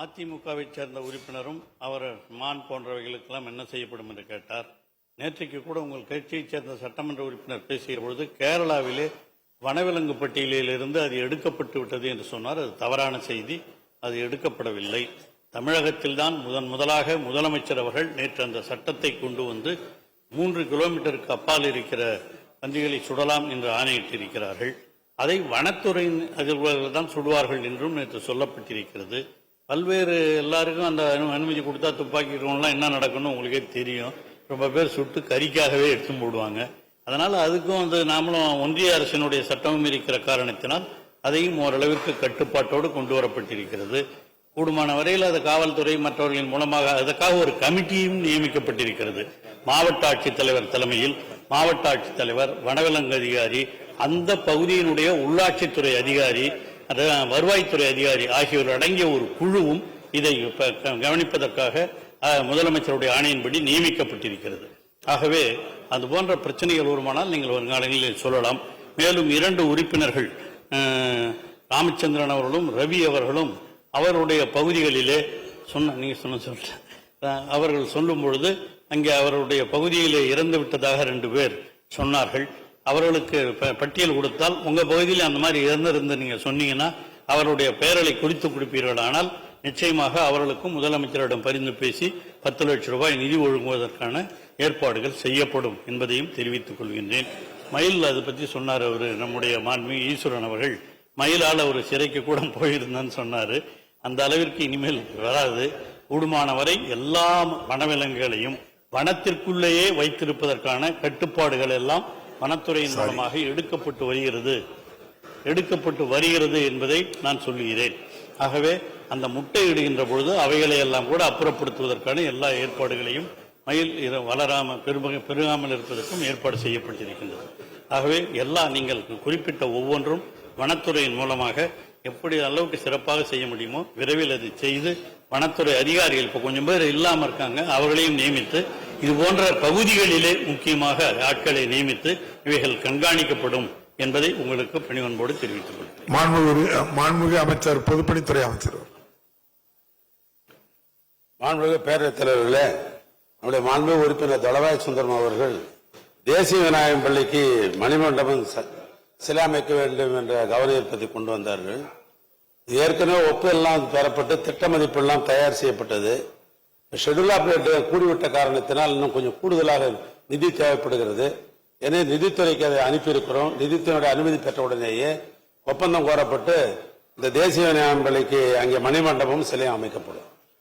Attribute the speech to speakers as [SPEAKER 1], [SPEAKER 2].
[SPEAKER 1] அதிமுகவை சேர்ந்த உறுப்பினரும் அவர் மான் போன்றவைகளுக்கெல்லாம் என்ன செய்யப்படும் என்று கேட்டார். நேற்றைக்கு கூட உங்கள் கட்சியைச் சேர்ந்த சட்டமன்ற உறுப்பினர் பேசிய பொழுது கேரளாவிலே வனவிலங்கு பட்டியலிலிருந்து அது எடுக்கப்பட்டு விட்டது என்று சொன்னார். அது தவறான செய்தி. அது எடுக்கப்படவில்லை. தமிழகத்தில் தான் முதலாக முதலமைச்சர் அவர்கள் நேற்று அந்த சட்டத்தை கொண்டு வந்து 3 கிலோமீட்டருக்கு அப்பால் இருக்கிற பன்றிகளை சுடலாம் என்று ஆணையிட்டிருக்கிறார்கள். அதை வனத்துறையின் அதிகாரிகள் தான் சுடுவார்கள் என்றும் நேற்று சொல்லப்பட்டிருக்கிறது. பல்வேறு எல்லாருக்கும் அந்த அனுமதி கொடுத்தா துப்பாக்கி இருக்கவங்களாம் என்ன நடக்கணும் உங்களுக்கே தெரியும். ரொம்ப பேர் சுட்டு கறிக்காகவே எடுத்து போடுவாங்க. அதனால் அதுக்கும் வந்து நாமளும் ஒன்றிய அரசினுடைய சட்டமும் இருக்கிற காரணத்தினால் அதையும் ஓரளவிற்கு கட்டுப்பாட்டோடு கொண்டு வரப்பட்டிருக்கிறது. கூடுமான வரையில் அது காவல்துறை மற்றவர்களின் மூலமாக அதற்காக ஒரு கமிட்டியும் நியமிக்கப்பட்டிருக்கிறது. மாவட்ட ஆட்சித்தலைவர் தலைமையில் மாவட்ட ஆட்சித்தலைவர், வனவிலங்கு அதிகாரி, அந்த பகுதியினுடைய உள்ளாட்சித்துறை அதிகாரி, வருவாய்த்துறை அதிகாரி ஆகியோர் அடங்கிய ஒரு குழுவும் இதை கவனிப்பதற்காக முதலமைச்சருடைய ஆணையின்படி நியமிக்கப்பட்டிருக்கிறது. ஆகவே அது போன்ற பிரச்சனைகள் வருமானால் நீங்கள் வருங்காலங்களில் சொல்லலாம். மேலும் 2 உறுப்பினர்கள் ராமச்சந்திரன் அவர்களும் ரவி அவர்களும் அவருடைய பகுதிகளிலே அவர்கள் சொல்லும் பொழுது அங்கே அவருடைய பகுதியிலே இறந்து விட்டதாக 2 பேர் சொன்னார்கள். அவர்களுக்கு பட்டியல் கொடுத்தால் உங்க பகுதியில் அந்த மாதிரி இறந்திருந்து நீங்க சொன்னீங்கன்னா அவருடைய பெயர்களை குறித்து கொடுப்பீர்கள். ஆனால் நிச்சயமாக அவர்களுக்கும் முதலமைச்சரிடம் பரிந்து பேசி 10 லட்சம் ரூபாய் நிதி ஒழுங்குவதற்கான ஏற்பாடுகள் செய்யப்படும் என்பதையும் தெரிவித்துக் கொள்கின்றேன். மயில் அதை பற்றி சொன்னார். அவர் நம்முடைய மாண்புமிகு ஈஸ்வரன் அவர்கள் மயிலால் ஒரு சிறைக்கு கூட போயிருந்தான்னு சொன்னார். அந்த அளவிற்கு இனிமேல் வராது. கூடுமான வரை எல்லா வனவிலங்குகளையும் வனத்திற்குள்ளேயே வைத்திருப்பதற்கான கட்டுப்பாடுகள் எல்லாம் வனத்துறையின் மூலமாக எடுக்கப்பட்டு வருகிறது என்பதை நான் சொல்லுகிறேன். ஆகவே அந்த முட்டை இடுகின்ற பொழுது அவைகளை எல்லாம் கூட அப்புறப்படுத்துவதற்கான எல்லா ஏற்பாடுகளையும் மயில் பெருகாமல் இருப்பதற்கும் ஏற்பாடு செய்யப்பட்டிருக்கின்றது. ஆகவே நீங்கள் குறிப்பிட்ட ஒவ்வொன்றும் வனத்துறையின் மூலமாக எப்படி அளவுக்கு சிறப்பாக செய்ய முடியுமோ விரைவில் அதை செய்து வனத்துறை அதிகாரிகள் இப்போ கொஞ்சம் பேர் இல்லாமல் இருக்காங்க, அவர்களையும் நியமித்து இது போன்ற பகுதிகளிலே முக்கியமாக ஆட்களை நியமித்து இவைகள் கண்காணிக்கப்படும் என்பதை உங்களுக்கு பணிவன்போடு தெரிவித்துக் கொள்கிறேன்.
[SPEAKER 2] மாண்புமிகு அமைச்சர், பொதுப்பணித்துறை அமைச்சர்.
[SPEAKER 3] மாண்புமிகு பேரவைத் தலைவர்களே, நம்முடைய மாண்புமிகு உறுப்பினர் தளவாய் சுந்தரம் அவர்கள் தேசிய விநாயகம் பள்ளிக்கு மணிமண்டபம் சிலை அமைக்க வேண்டும் என்ற கவனத்தை கொண்டு வந்தார்கள். ஏற்கனவே ஒப்புதெல்லாம் பெறப்பட்டு திட்ட மதிப்பெல்லாம் தயார் செய்யப்பட்டது. ஷெட்யூல் ஆபரேட் கூடிவிட்ட காரணத்தினால் இன்னும் கொஞ்சம் கூடுதலாக நிதி தேவைப்படுகிறது. எனவே நிதித்துறைக்கு அதை அனுப்பியிருக்கிறோம். நிதித்துறையுடைய அனுமதி பெற்ற உடனேயே ஒப்பந்தம் கோரப்பட்டு இந்த தேசிய விநாயகம் பள்ளிக்கு அங்கே மணிமண்டபம் சிலை அமைக்கப்படும்.